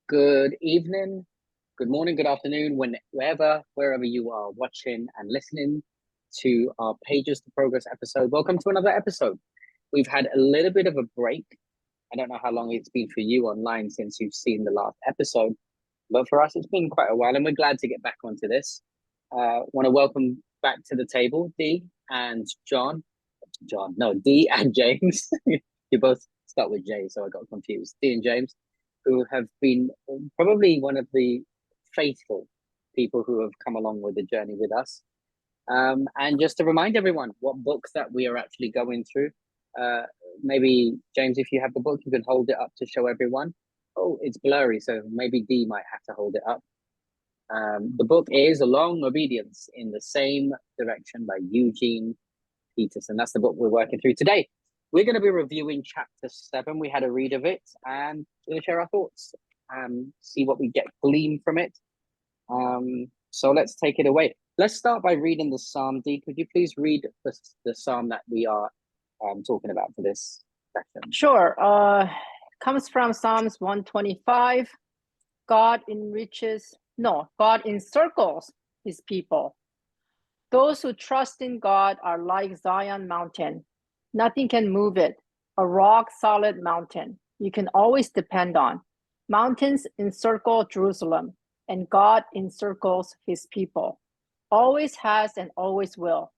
Good evening, good morning, good afternoon, wherever you are watching and listening to our Pages to Progress episode. Welcome to another episode. We've had a little bit of a break. I don't know how long it's been for you online since you've seen the last episode, but for us, it's been quite a while, and we're glad to get back onto this. Want to welcome back to the table Dee and John. No, Dee and James. You both start with J, so I got confused. Dee and James, who have been probably one of the faithful people who have come along with the journey with us. And just to remind everyone what books that we are actually going through. Uh, Maybe, James, if you have the book, you can hold it up to show everyone. Oh, it's blurry, so maybe Dee might have to hold it up. The book is A Long Obedience in the Same Direction by Eugene Peterson. That's the book we're working through today. We're going to be reviewing chapter 7. We had a read of it and we're going to share our thoughts, see what we get gleaned from it. So let's take it away. Let's start by reading the psalm. Dee, could you please read the psalm that we are talking about for this section? Sure. Comes from Psalms 125. God encircles his people. Those who trust in God are like Zion mountain. Nothing can move it. A rock solid mountain you can always depend on. Mountains encircle Jerusalem, and God encircles his people. Always has and always will.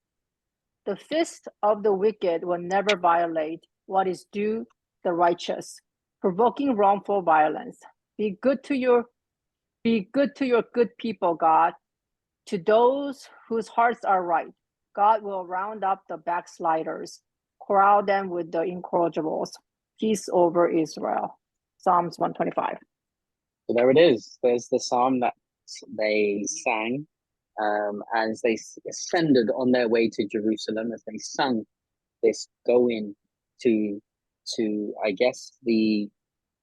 The fist of the wicked will never violate what is due the righteous, provoking wrongful violence. Be good to your good people, God. To those whose hearts are right, God will round up the backsliders, corral them with the incorrigibles. Peace over Israel. Psalms 125. So there it is. There's the psalm that they sang as they ascended on their way to Jerusalem, as they sung this going to I guess the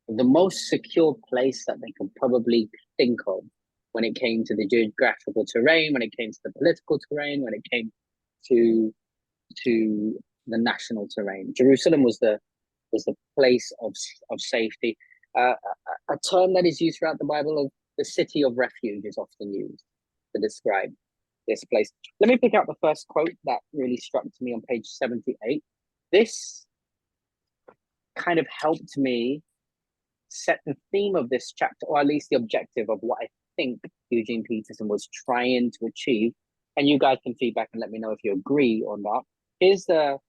most secure place that they could probably think of when it came to the geographical terrain, when it came to the political terrain, when it came to the national terrain. Jerusalem was the place of safety. A term that is used throughout the Bible of the city of refuge is often used to describe this place. Let me pick out the first quote that really struck to me on page 78. This kind of helped me set the theme of this chapter, or at least the objective of what I think Eugene Peterson was trying to achieve. And you guys can feedback and let me know if you agree or not. Here's the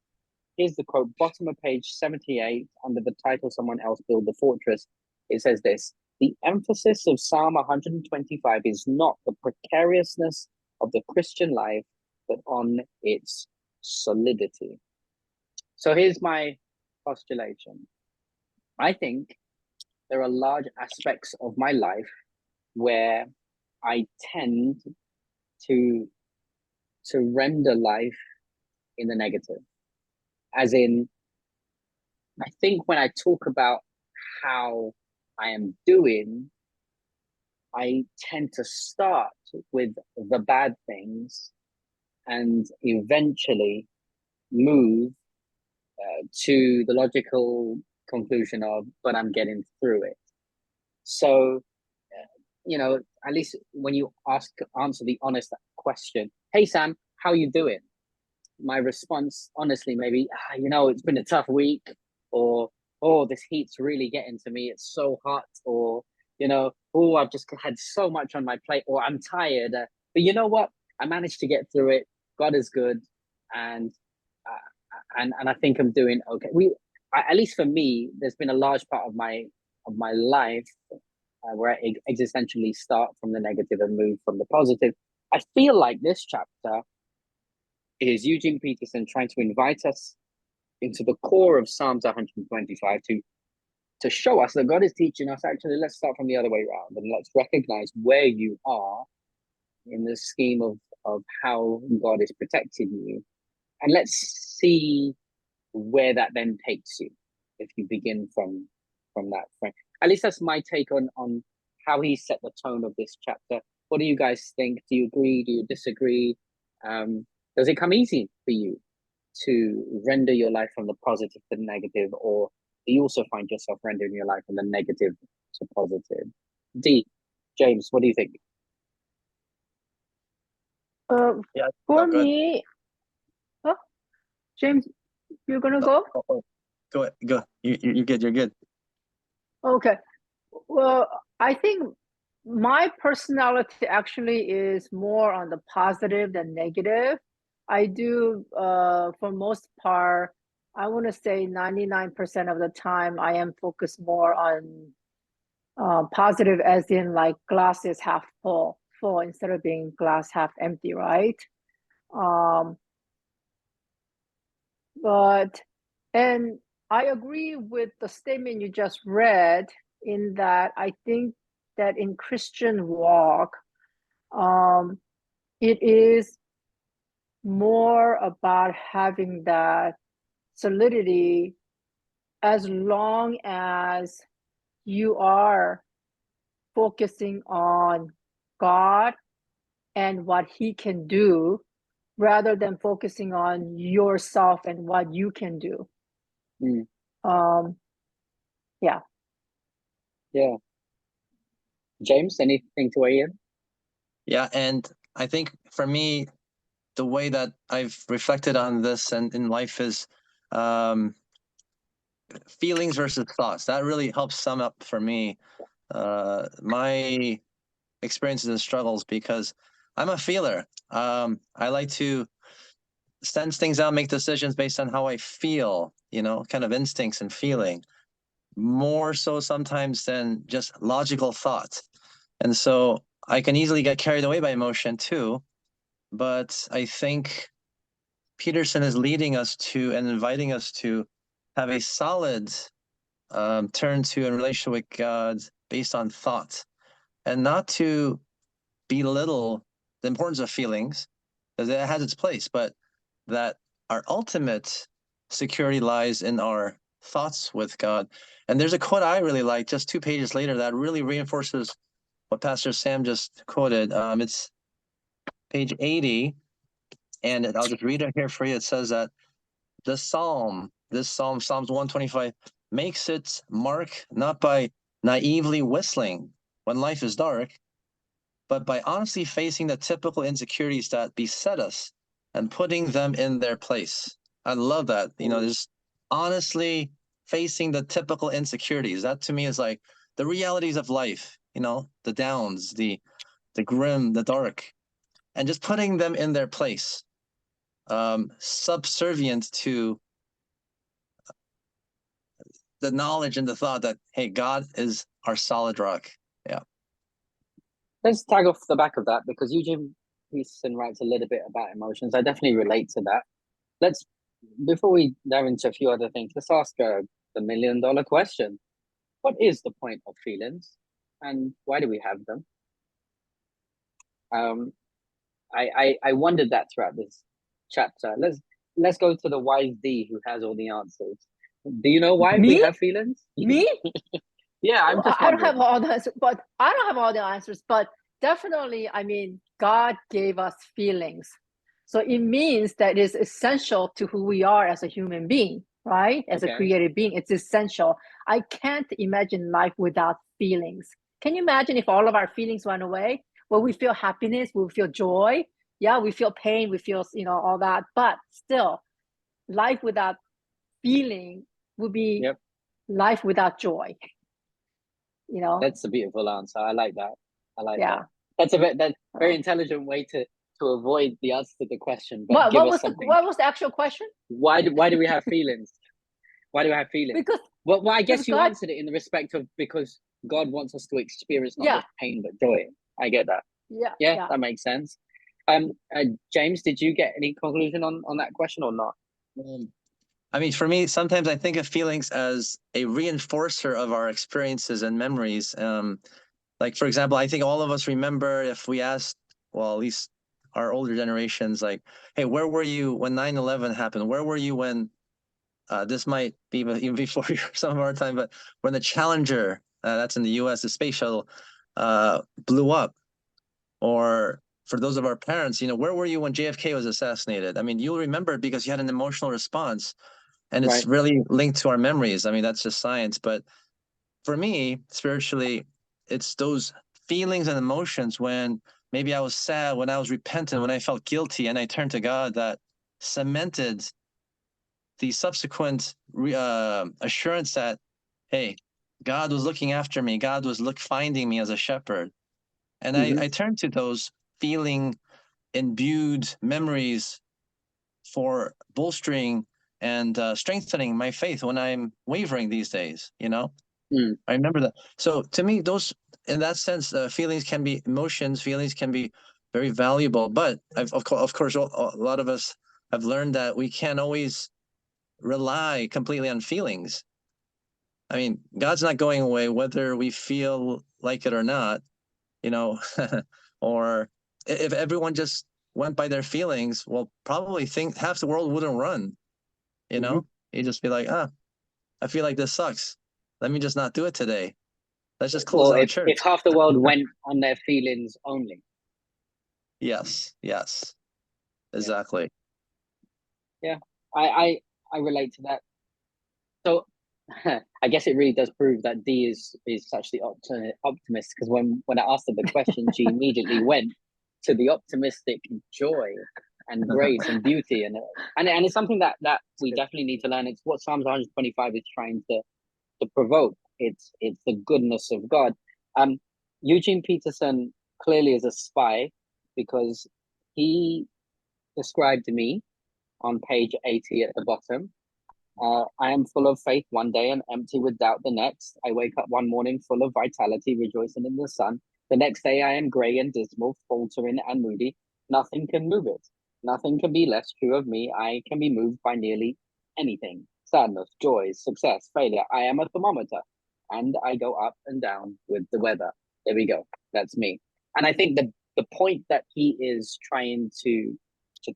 quote, bottom of page 78, under the title Someone Else Build the Fortress. It says this: the emphasis of Psalm 125 is not the precariousness of the Christian life, but on its solidity. So here's my postulation. I think there are large aspects of my life where I tend to render life in the negative. As in, I think when I talk about how I am doing, I tend to start with the bad things and eventually move to the logical conclusion of, but I'm getting through it. So, at least when you answer the honest question, hey, Sam, how you doing? My response, honestly, maybe, it's been a tough week, or, oh, this heat's really getting to me. It's so hot, or, oh, I've just had so much on my plate, or I'm tired. But you know what? I managed to get through it. God is good. And I think I'm doing okay. At least for me, there's been a large part of my life where I existentially start from the negative and move from the positive. I feel like this chapter is Eugene Peterson trying to invite us into the core of Psalms 125 to show us that God is teaching us, actually, let's start from the other way around and let's recognize where you are in the scheme of how God is protecting you. And let's see where that then takes you if you begin from that frame. At least that's my take on how he set the tone of this chapter. What do you guys think? Do you agree? Do you disagree? Does it come easy for you to render your life from the positive to the negative, or do you also find yourself rendering your life from the negative to positive? D. James, what do you think? Uh, Yeah. for No, go ahead. me, oh, James, you're gonna Oh, go? oh, oh. Go ahead. Go. You're good. You're good. Okay. Well, I think my personality actually is more on the positive than negative. I do, for most part, I want to say 99% of the time, I am focused more on positive, as in like glass is half full instead of being glass half empty, right? Um, but, and I agree with the statement you just read in that I think that in Christian walk, um, it is more about having that solidity as long as you are focusing on God and what He can do rather than focusing on yourself and what you can do. Mm. Yeah. Yeah. James, anything to weigh in? Yeah, and I think for me, the way that I've reflected on this and in life is um, feelings versus thoughts. That really helps sum up for me my experiences and struggles because I'm a feeler. I like to sense things out, make decisions based on how I feel, kind of instincts and feeling, more so sometimes than just logical thought. And so I can easily get carried away by emotion too. But I think Peterson is leading us to and inviting us to have a solid turn to and relation with God based on thought and not to belittle the importance of feelings because it has its place, but that our ultimate security lies in our thoughts with God. And there's a quote I really like just 2 pages later that really reinforces what Pastor Sam just quoted. It's page 80, and I'll just read it here for you. It says that this psalm, Psalms 125, makes its mark not by naively whistling when life is dark, but by honestly facing the typical insecurities that beset us and putting them in their place. I love that. Just honestly facing the typical insecurities. That to me is like the realities of life, the downs, the grim, the dark, and just putting them in their place, subservient to the knowledge and the thought that, hey, God is our solid rock. Yeah. Let's tag off the back of that because Eugene Peterson writes a little bit about emotions. I definitely relate to that. Let's, before we dive into a few other things, let's ask the $1,000,000 question. What is the point of feelings and why do we have them? Um, I wondered that throughout this chapter. Let's go to the wise D who has all the answers. Do you know why we Me? have feelings? Me? Yeah, I'm just I don't wondering. have all the answers, but I don't have all the answers, but definitely, I mean, God gave us feelings. So it means that it's essential to who we are as a human being, right? As a Okay. created being, it's essential. I can't imagine life without feelings. Can you imagine if all of our feelings went away? Well, we feel happiness, we feel joy. Yeah, we feel pain, we feel, all that. But still, life without feeling would be Yep. life without joy, you know? That's a beautiful answer. I like that. I like that. Yeah. That's very intelligent way to avoid the answer to the question, but What give what us was the something. what was the actual question? Why do we have feelings? Why do we have feelings? Because Well, I because guess you God, answered it in the respect of because God wants us to experience not yeah, just pain but joy. I get that. yeah, Yeah, yeah. that makes sense. James, did you get any conclusion on that question or not? I mean, for me, sometimes I think of feelings as a reinforcer of our experiences and memories. Like, for example, I think all of us remember if we asked, well, at least our older generations, like, hey, where were you when 9/11 happened? Where were you when this might be even before some of our time, but when the Challenger, that's in the US, the space shuttle, blew up? Or for those of our parents, where were you when JFK was assassinated? I mean, you'll remember it because you had an emotional response. And it's Right. really linked to our memories. I mean, that's just science. But for me, spiritually, it's those feelings and emotions when maybe I was sad, when I was repentant, when I felt guilty, and I turned to God, that cemented the subsequent assurance that, hey, God was looking after me. God was finding me as a shepherd. And I turned to those feeling imbued memories for bolstering and strengthening my faith when I'm wavering these days, you know? I remember that. So to me, those, in that sense, feelings can be emotions, feelings can be very valuable. But of course, a lot of us have learned that we can't always rely completely on feelings. I mean, God's not going away whether we feel like it or not, you know, or if everyone just went by their feelings, well, probably think half the world wouldn't run, you know? You'd just be like, I feel like this sucks. Let me just not do it today. Let's just close Well, down church. if half the world went on their feelings only. Yes, exactly. Yeah, I relate to that. So I guess it really does prove that D is such the optimist, because when I asked her the question, she immediately went to the optimistic joy and grace and beauty, and it's something that we definitely need to learn. It's what Psalms 125 is trying to provoke. It's the goodness of God. Eugene Peterson clearly is a spy, because he described me on page 80 at the bottom. I am full of faith one day and empty with doubt the next. I wake up one morning full of vitality, rejoicing in the sun. The next day I am grey and dismal, faltering and moody. Nothing can move it. Nothing can be less true of me. I can be moved by nearly anything. Sadness, joy, success, failure. I am a thermometer, and I go up and down with the weather. There we go. That's me. And I think the point that he is trying to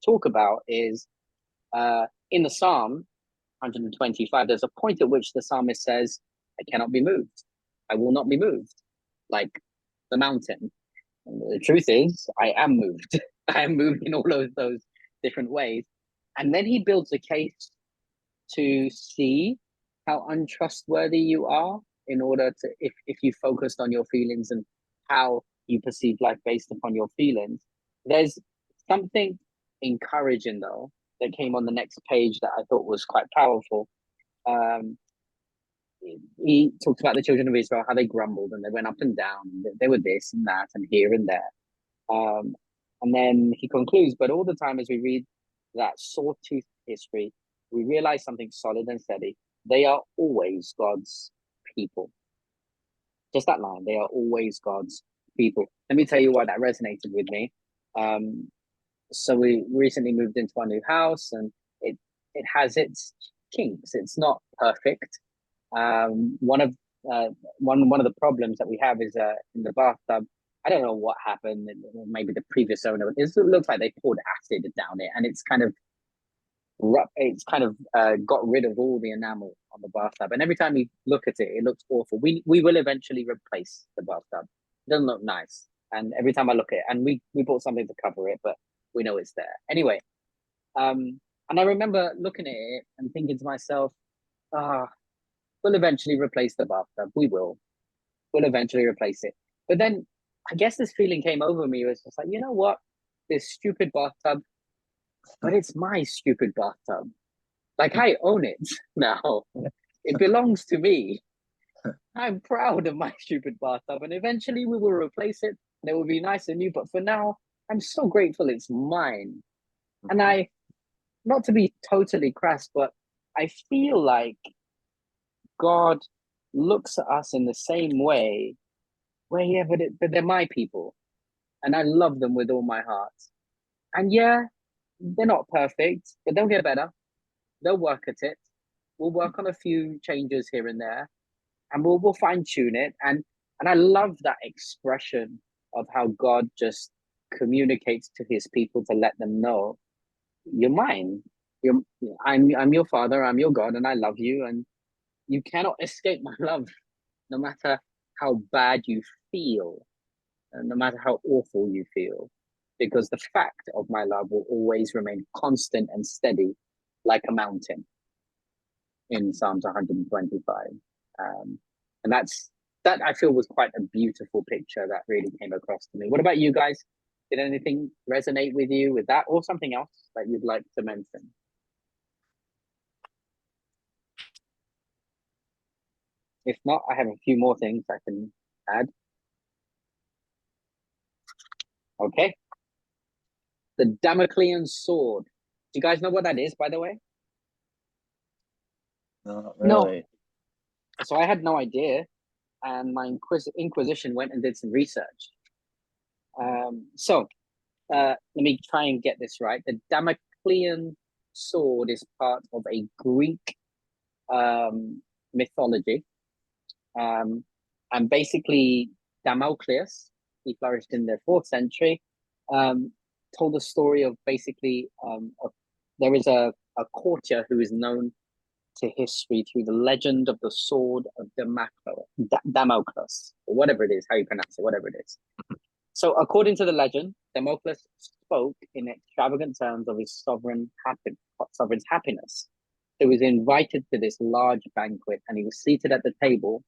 talk about is in the Psalm 125, there's a point at which the psalmist says, I cannot be moved. I will not be moved, like the mountain. And the truth is, I am moved. I am moved in all of those different ways. And then he builds a case to see how untrustworthy you are, in order to, if you focused on your feelings and how you perceive life based upon your feelings. There's something encouraging, though, that came on the next page that I thought was quite powerful. Um, he talks about the children of Israel, how they grumbled and they went up and down. They were this and that and here and there. And then he concludes, but all the time as we read that sawtooth history, we realize something solid and steady. They are always God's people. Just that line, they are always God's people. Let me tell you why that resonated with me. So we recently moved into our new house, and it has its kinks. It's not perfect. One of the problems that we have is in the bathtub. I don't know what happened. Maybe the previous owner. It looks like they poured acid down it, and it's kind of got rid of all the enamel on the bathtub. And every time you look at it, it looks awful. We will eventually replace the bathtub. It doesn't look nice. And every time I look at it, and we bought something to cover it, but we know it's there anyway. And I remember looking at it and thinking to myself, we'll eventually replace the bathtub. We'll eventually replace it. But then I guess this feeling came over me. It was just like, you know what? This stupid bathtub, but it's my stupid bathtub. Like, I own it now. It belongs to me. I'm proud of my stupid bathtub, and eventually we will replace it and it will be nice and new. But for now, I'm so grateful it's mine. And I, not to be totally crass, but I feel like God looks at us in the same way, where, yeah, but they're my people, and I love them with all my heart. And yeah, they're not perfect, but they'll get better. They'll work at it. We'll work on a few changes here and there, and we'll fine tune it. And I love that expression of how God just communicates to his people to let them know, you're mine. I'm your father. I'm your God, and I love you. And you cannot escape my love, no matter how bad you feel, and no matter how awful you feel, because the fact of my love will always remain constant and steady, like a mountain, in Psalms 125. And that's that I feel was quite a beautiful picture that really came across to me. What about you guys? Did anything resonate with you with that, or something else that you'd like to mention? If not, I have a few more things I can add. Okay. The Damoclean sword. Do you guys know what that is, by the way? Not No. really. So I had no idea, and my Inquisition went and did some research. Let me try and get this right. The Damoclean sword is part of a Greek mythology. And basically, Damocles, he flourished in the 4th century, told the story of basically there is a courtier who is known to history through the legend of the sword of Damocles, or whatever it is, how you pronounce it, whatever it is. So, according to the legend, Damocles spoke in extravagant terms of his sovereign's happiness. He was invited to this large banquet, and he was seated at the table.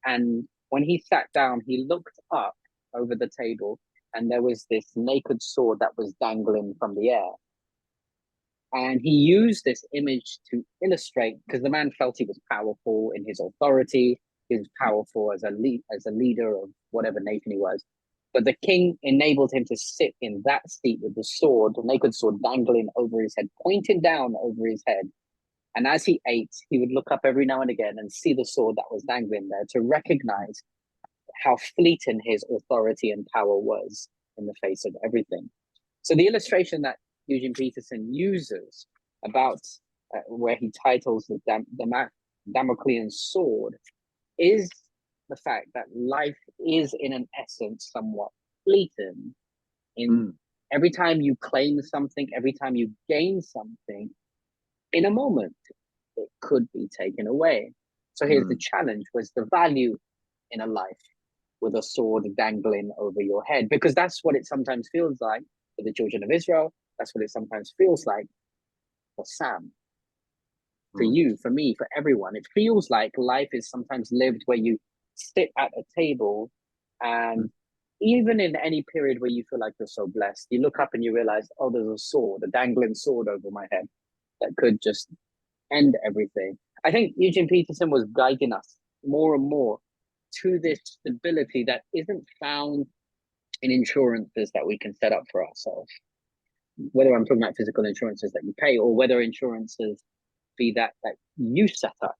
And when he sat down, he looked up over the table, and there was this naked sword that was dangling from the air. And he used this image to illustrate, because the man felt he was powerful in his authority, he was powerful as a leader of whatever nation he was. But the king enabled him to sit in that seat with the sword, the naked sword dangling over his head, pointing down over his head. And as he ate, he would look up every now and again and see the sword that was dangling there to recognize how fleeting his authority and power was in the face of everything. So the illustration that Eugene Peterson uses about where he titles the Damoclean sword is the fact that life is in an essence somewhat fleeting. Every time you claim something, every time you gain something, in a moment, it could be taken away. So here's the challenge: was the value in a life with a sword dangling over your head? Because that's what it sometimes feels like for the children of Israel. That's what it sometimes feels like for Sam, for you, for me, for everyone. It feels like life is sometimes lived where you sit at a table, and even in any period where you feel like you're so blessed, you look up and you realize, oh, there's a sword, a dangling sword over my head that could just end everything. I think Eugene Peterson was guiding us more and more to this stability that isn't found in insurances that we can set up for ourselves. Whether I'm talking about physical insurances that you pay, or whether insurances be that you set up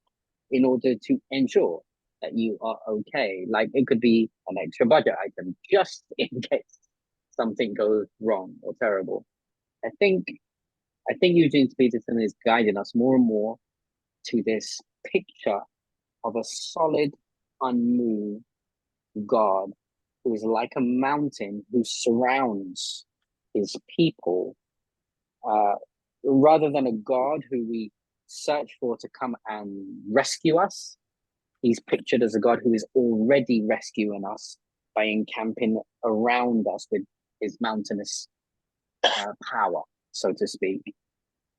in order to ensure that you are okay. Like it could be an extra budget item just in case something goes wrong or terrible. I think Eugene Peterson is guiding us more and more to this picture of a solid, unmoved God who is like a mountain who surrounds his people, rather than a God who we search for to come and rescue us. He's pictured as a God who is already rescuing us by encamping around us with his mountainous power, so to speak.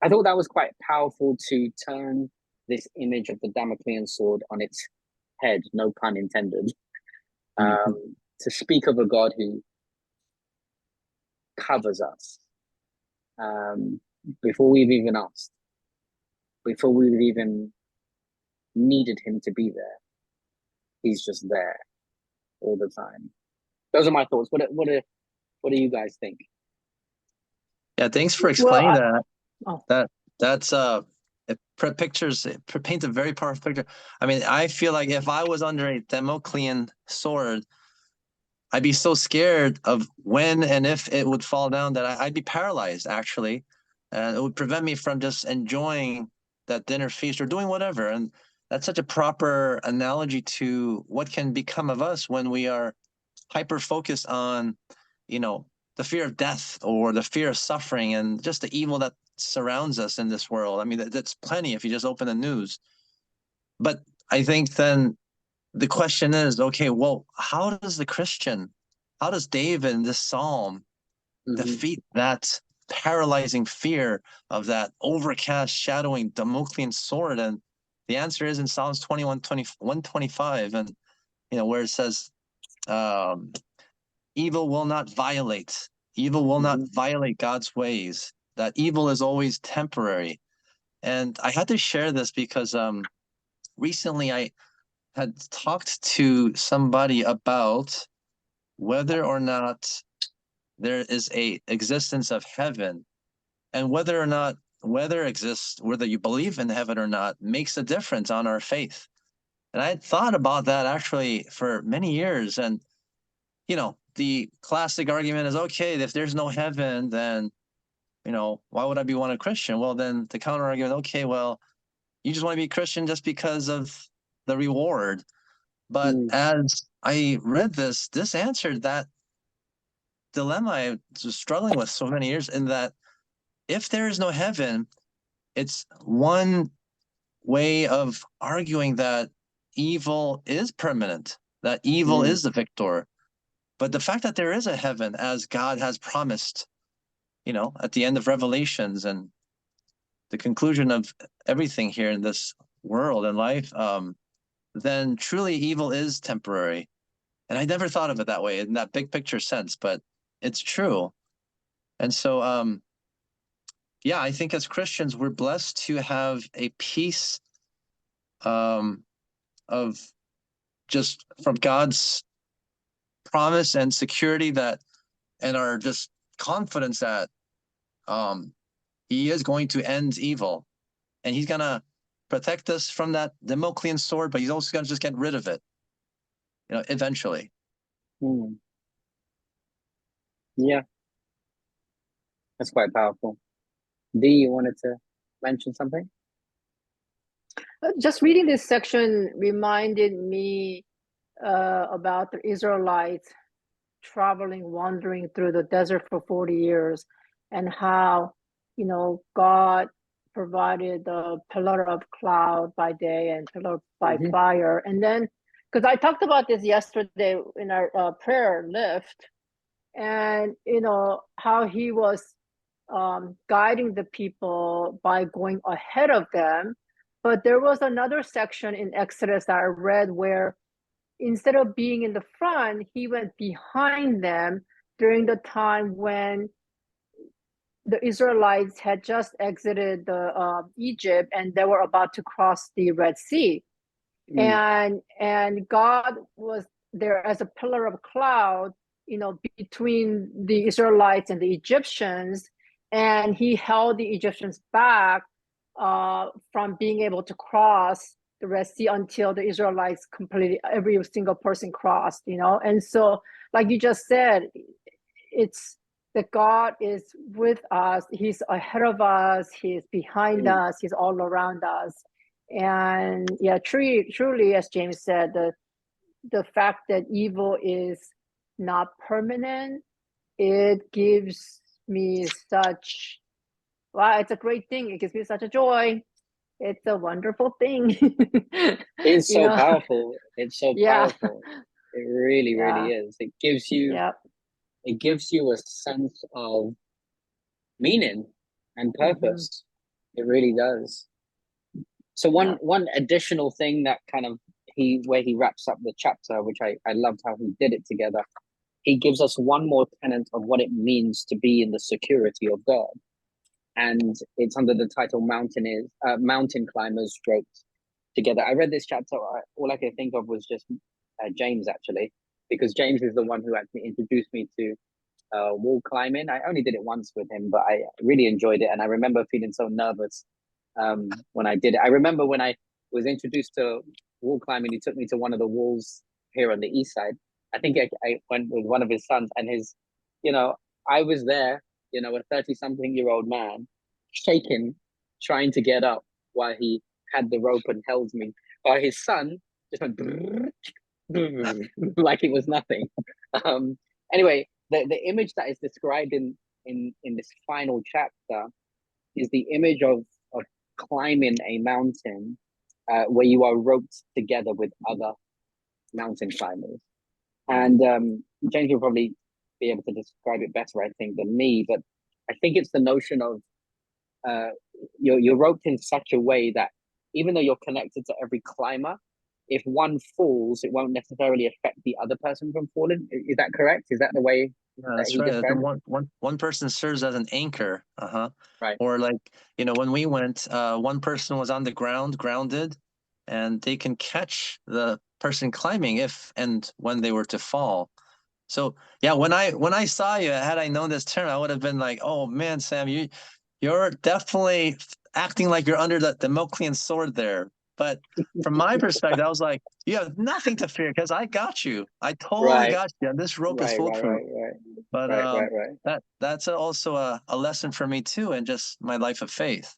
I thought that was quite powerful to turn this image of the Damoclean sword on its head, no pun intended, to speak of a God who covers us before we've even asked, before we've even needed him to be there. He's just there all the time. Those are my thoughts. What do you guys think? Yeah, thanks for explaining that. Oh. That's it paints a very powerful picture. I mean, I feel like if I was under a Damoclean sword, I'd be so scared of when and if it would fall down that I'd be paralyzed, actually. And it would prevent me from just enjoying that dinner feast or doing whatever. And that's such a proper analogy to what can become of us when we are hyper focused on, the fear of death or the fear of suffering and just the evil that surrounds us in this world. I mean, that's plenty if you just open the news. But I think then the question is, okay, well, how does David in this psalm defeat that paralyzing fear of that overcast, shadowing Damoclean sword? And the answer is in Psalms 125. And where it says, evil will not violate. Evil will not violate God's ways. That evil is always temporary. And I had to share this because recently I had talked to somebody about whether or not there is a existence of heaven, and whether or not whether you believe in heaven or not makes a difference on our faith. And I had thought about that actually for many years. And the classic argument is, okay, if there's no heaven, then why would I be a Christian? Well, then the counter argument, okay, well, you just want to be Christian just because of the reward. But as I read this answered that dilemma I was struggling with so many years, in that if there is no heaven, it's one way of arguing that evil is permanent, that evil is the victor. But the fact that there is a heaven, as God has promised, at the end of Revelations and the conclusion of everything here in this world and life, then truly evil is temporary. And I never thought of it that way in that big picture sense, but it's true. And so, yeah, I think as Christians, we're blessed to have a peace of just from God's promise and security, and our just confidence that he is going to end evil, and he's going to protect us from that Damoclean sword, but he's also going to just get rid of it, eventually. Yeah, that's quite powerful. Dee, you wanted to mention something? Just reading this section reminded me about the Israelites wandering through the desert for 40 years, and how, God provided the pillar of cloud by day and pillar by fire. And then, because I talked about this yesterday in our prayer lift, and how he was guiding the people by going ahead of them. But there was another section in Exodus that I read where instead of being in the front, he went behind them during the time when the Israelites had just exited Egypt, and they were about to cross the Red Sea. And God was there as a pillar of cloud, between the Israelites and the Egyptians, and he held the Egyptians back from being able to cross the Red Sea until the Israelites completely, every single person crossed, And so, like you just said, it's that God is with us. He's ahead of us. He's behind us. He's all around us. And yeah, truly, as James said, the fact that evil is not permanent, it gives me such, wow, it's a great thing. It gives me such a joy. It's a wonderful thing. It's so powerful. It's so powerful. It really, really is. It gives you a sense of meaning and purpose. It really does. So one additional thing that kind of where he wraps up the chapter, which I loved how he did it together. He gives us one more tenet of what it means to be in the security of God. And it's under the title Mountain Climbers Strokes Together. I read this chapter, all I could think of was just James, actually, because James is the one who actually introduced me to wall climbing. I only did it once with him, but I really enjoyed it. And I remember feeling so nervous when I did it. I remember when I was introduced to wall climbing, he took me to one of the walls here on the east side. I think I went with one of his sons, and I was there, a 30-something-year-old man, shaking, trying to get up while he had the rope and held me. While his son just went like it was nothing. Anyway, the image that is described in this final chapter is the image of climbing a mountain where you are roped together with other mountain climbers. And James will probably be able to describe it better, I think, than me. But I think it's the notion of you're roped in such a way that even though you're connected to every climber, if one falls, it won't necessarily affect the other person from falling. Is that correct? Is that the way Yeah, that that's he right. The described it? one person serves as an anchor. Uh-huh. Right. Or like, when we went, one person was on the ground, grounded, and they can catch the person climbing if and when they were to fall. So yeah, when I saw you, had I known this term, I would have been like, oh man, Sam, you're definitely acting like you're under the Damoclean sword there. But from my perspective, I was like, you have nothing to fear because I got you. I totally Right. got you. And this rope is Right. Right. foolproof. Right. Right. But Right. Right. Right. that's also a lesson for me too, in just my life of faith.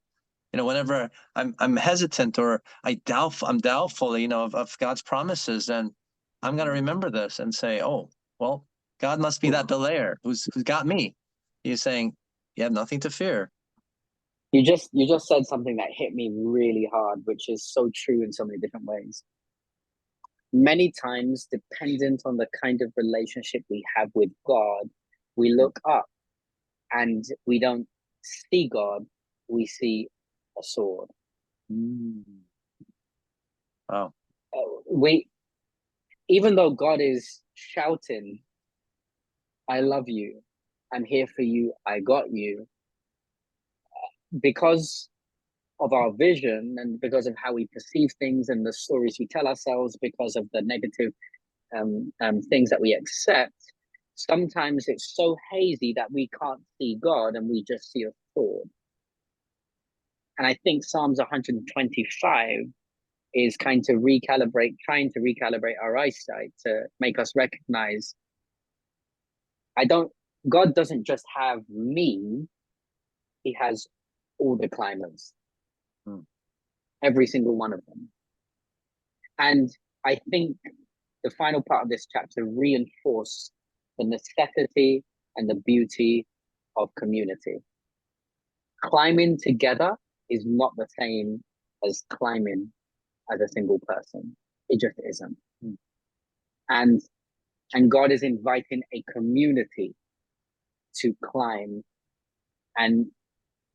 Whenever I'm hesitant or I'm doubtful, of God's promises, and I'm gonna remember this and say, oh, well, God must be that belayer who's got me. He's saying, you have nothing to fear. You just said something that hit me really hard, which is so true in so many different ways. Many times, dependent on the kind of relationship we have with God, we look up and we don't see God, we see a sword. Mm. Wow. We, even though God is shouting, I love you, I'm here for you, I got you, because of our vision and because of how we perceive things and the stories we tell ourselves, because of the negative things that we accept, sometimes it's so hazy that we can't see God and we just see a sword. And I think Psalms 125 is trying to recalibrate our eyesight to make us recognize God doesn't just have me, he has all the climbers, every single one of them. And I think the final part of this chapter reinforced the necessity and the beauty of community. Climbing together is not the same as climbing as a single person. It just isn't. And and God is inviting a community to climb, and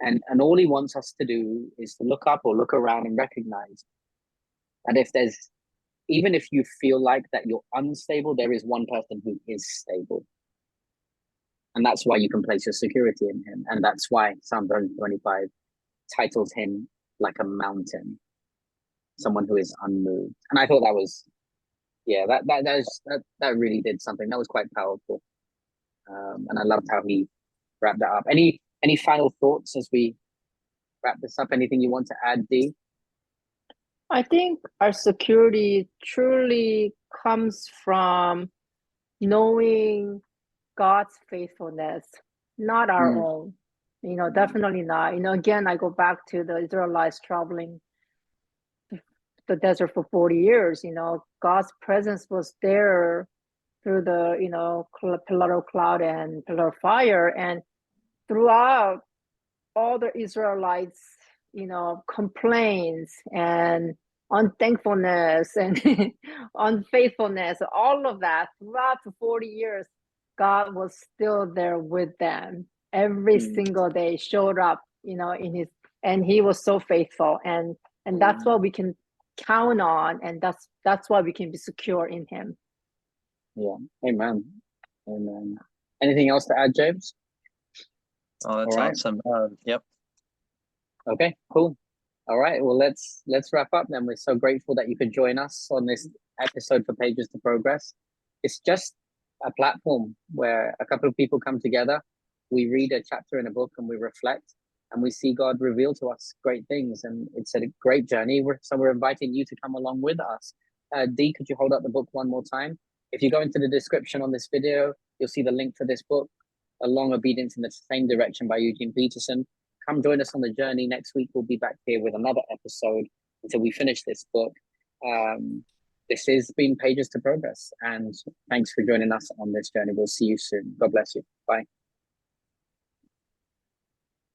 and all he wants us to do is to look up or look around and recognize that even if you feel like that you're unstable, there is one person who is stable. And that's why you can place your security in him. And that's why Psalm 125 titles him like a mountain, someone who is unmoved. And I thought that was, yeah, that really did something. That was quite powerful. And I loved how he wrapped that up. Any final thoughts as we wrap this up? Anything you want to add, Dee? I think our security truly comes from knowing God's faithfulness, not our own. Definitely not. Again, I go back to the Israelites traveling the desert for 40 years. God's presence was there through the, pillar of cloud and pillar of fire. And throughout all the Israelites, complaints and unthankfulness and unfaithfulness, all of that throughout the 40 years, God was still there with them. Every single day showed up, and he was so faithful. And that's what we can count on. And that's why we can be secure in him. Yeah. Amen. Amen. Anything else to add, James? Oh, that's awesome. Yep. Okay, cool. All right, well, let's wrap up then. We're so grateful that you could join us on this episode for Pages to Progress. It's just a platform where a couple of people come together, we read a chapter in a book and we reflect, and we see God reveal to us great things. And it's a great journey. So we're inviting you to come along with us. Dee, could you hold up the book one more time? If you go into the description on this video, you'll see the link to this book, A Long Obedience in the Same Direction by Eugene Peterson. Come join us on the journey. Next week, we'll be back here with another episode until we finish this book. This has been Pages to Progress, and thanks for joining us on this journey. We'll see you soon. God bless you. Bye.